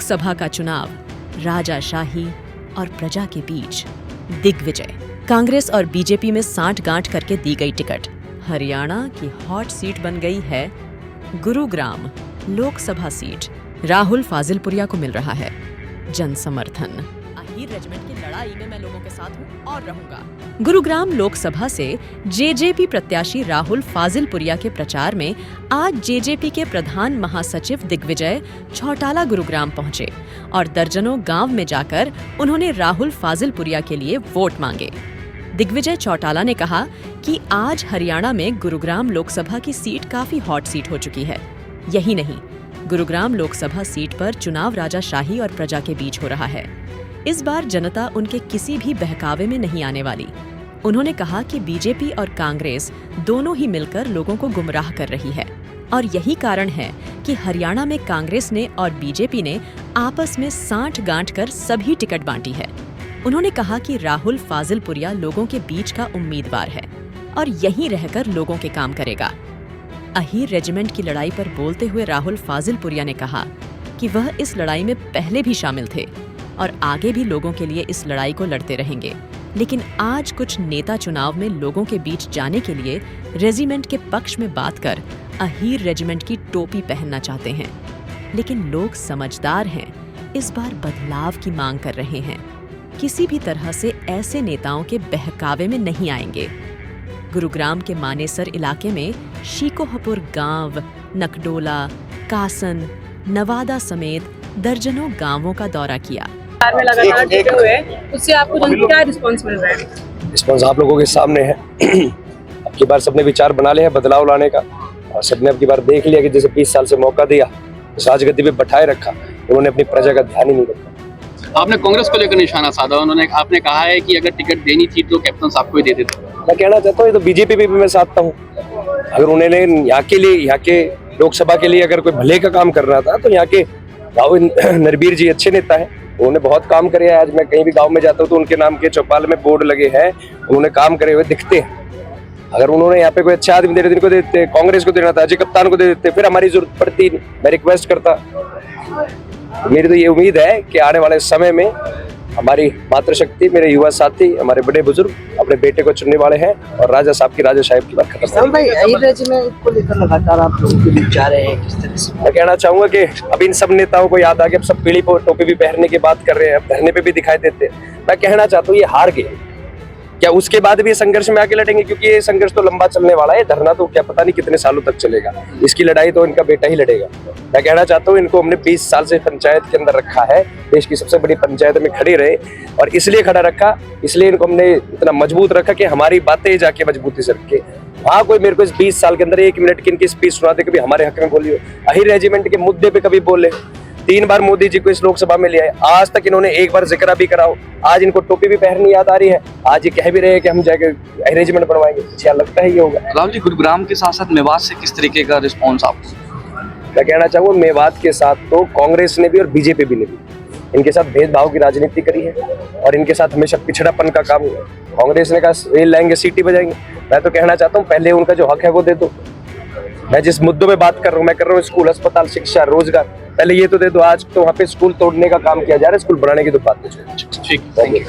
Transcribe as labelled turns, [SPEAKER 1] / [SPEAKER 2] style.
[SPEAKER 1] लोकसभा का चुनाव राजाशाही और प्रजा के बीच दिग्विजय। कांग्रेस और बीजेपी में सांठ-गांठ करके दी गई टिकट। हरियाणा की हॉट सीट बन गई है गुरुग्राम लोकसभा सीट। राहुल फाजिलपुरिया को मिल रहा है जन समर्थन। अहीर रेजिमेंट की लड़ाई में मैं लोगों के साथ हूं और रहूंगा। गुरुग्राम लोकसभा से जेजेपी प्रत्याशी राहुल फाजिलपुरिया के प्रचार में आज जेजेपी के प्रधान महासचिव दिग्विजय चौटाला गुरुग्राम पहुंचे और दर्जनों गांव में जाकर उन्होंने राहुल फाजिलपुरिया के लिए वोट मांगे। दिग्विजय चौटाला ने कहा कि आज हरियाणा में गुरुग्राम लोकसभा की सीट काफी हॉट सीट हो चुकी है। यही नहीं, गुरुग्राम लोकसभा सीट पर चुनाव राजाशाही और प्रजा के बीच हो रहा है। इस बार जनता उनके किसी भी बहकावे में नहीं आने वाली। उन्होंने कहा कि बीजेपी और कांग्रेस दोनों ही मिलकर लोगों को गुमराह कर रही है और यही कारण है कि हरियाणा में कांग्रेस ने और बीजेपी ने आपस में सांठ-गांठ कर सभी टिकट बांटी है। उन्होंने कहा कि राहुल फाजिलपुरिया लोगों के बीच का उम्मीदवार है और यहीं रहकर लोगों के काम करेगा। अहीर रेजिमेंट की लड़ाई पर बोलते हुए राहुल फाजिलपुरिया ने कहा कि वह इस लड़ाई में पहले भी शामिल थे और आगे भी लोगों के लिए इस लड़ाई को लड़ते रहेंगे। लेकिन आज कुछ नेता चुनाव में लोगों के बीच जाने के लिए रेजिमेंट के पक्ष में बात कर अहीर रेजिमेंट की टोपी पहनना चाहते हैं। लेकिन लोग समझदार हैं, इस बार बदलाव की मांग कर रहे हैं। किसी भी तरह से ऐसे नेताओं के बहकावे में नहीं आएंगे। गुरुग्राम के मानेसर इलाके में शीकोहपुर गांव, नकडोला, कासन, नवादा समेत दर्जनों गांवों का दौरा किया।
[SPEAKER 2] में लगातार जुटे हुए उससे आपको क्या रिस्पांस मिल रहा है?
[SPEAKER 3] रिस्पांस आप लोगों के सामने है। अब की बार सबने विचार बना लिया है बदलाव लाने का और सबने अब की बार देख लिया कि जैसे 20 साल से मौका दिया उस राजगद्दी पे बैठाए रखा, उन्होंने अपनी प्रजा का ध्यान ही नहीं रखा।
[SPEAKER 4] आपने कांग्रेस को लेकर निशाना साधा, आपने कहा है कि अगर टिकट देनी थी तो कैप्टन साहब को ही दे देते।
[SPEAKER 3] मैं कहना चाहता हूँ ये तो बीजेपी पे भी मैं साधता हूँ। अगर उन्होंने यहाँ के लिए, यहाँ के लोकसभा के लिए अगर कोई भले का काम कर रहा था तो यहाँ के राव नरबीर जी अच्छे नेता है, उन्होंने बहुत काम करे हैं। आज मैं कहीं भी गांव में जाता हूँ तो उनके नाम के चौपाल में बोर्ड लगे हैं, उन्होंने काम करे हुए दिखते हैं। अगर उन्होंने यहाँ पे कोई अच्छा आदमी दे इनको दे देते, कांग्रेस को देना था, अजय कप्तान को दे देते, फिर हमारी जरूरत पड़ती नहीं। मैं रिक्वेस्ट करता, मेरी तो ये उम्मीद है कि आने वाले समय में हमारी मातृशक्ति, मेरे युवा साथी, हमारे बड़े बुजुर्ग अपने बेटे को चुनने वाले हैं और राजा साहब की राजा साहब की बात खत्म।
[SPEAKER 5] भाई रेजिमेंट को लेकर लगातार आप लोग के बीच जा रहे हैं, किस तरह से?
[SPEAKER 3] मैं कहना चाहूंगा कि अब इन सब नेताओं को याद आ गया, अब सब पीली टोपी भी पहनने की बात कर रहे हैं, धरने पे भी दिखाई देते हैं। मैं कहना चाहता हूँ ये हार गए, क्या उसके बाद भी संघर्ष में आके लड़ेंगे? क्योंकि ये संघर्ष तो लंबा चलने वाला है, धरना तो क्या पता नहीं कितने सालों तक चलेगा। इसकी लड़ाई तो इनका बेटा ही लड़ेगा। मैं कहना चाहता हूँ इनको हमने 20 साल से पंचायत के अंदर रखा है, देश की सबसे बड़ी पंचायत में खड़े रहे और इसलिए खड़ा रखा, इसलिए इनको हमने इतना मजबूत रखा कि हमारी बातें जाके मजबूती से रखे। वहाँ कोई मेरे को इस 20 साल के अंदर 1 मिनट की इनकी स्पीच सुना दे, कभी हमारे हक में बोली हो, अहीर रेजिमेंट के मुद्दे पे कभी बोले। 3 बार मोदी जी को इस लोकसभा में लिया है, आज तक इन्होंने एक बार जिक्र भी कराओ। आज इनको टोपी भी पहननी याद आ रही है, आज ये कह भी रहे हैं कि हम जाके रेजिमेंट बनवाएंगे। क्या लगता है ये होगा?
[SPEAKER 4] राहुल जी, गुरुग्राम के साथ साथ मेवात से किस तरीके का रिस्पॉन्स आपको?
[SPEAKER 3] मैं कहना चाहूँगा मेवात के साथ तो कांग्रेस ने भी और बीजेपी भी ने भी इनके साथ भेदभाव की राजनीति करी है और इनके साथ हमेशा पिछड़ापन का काम हुआ। कांग्रेस ने कहा रेल लाएंगे, सीटी बजाएंगे। मैं तो कहना चाहता हूँ पहले उनका जो हक है वो दे दो। मैं जिस मुद्दों में बात कर रहा हूँ, मैं कर रहा हूँ स्कूल, अस्पताल, शिक्षा, रोजगार, पहले ये तो दे दो। आज तो वहाँ पे स्कूल तोड़ने का काम किया जा रहा है, स्कूल बनाने की तो बात नहीं।
[SPEAKER 4] ठीक, थैंक यू।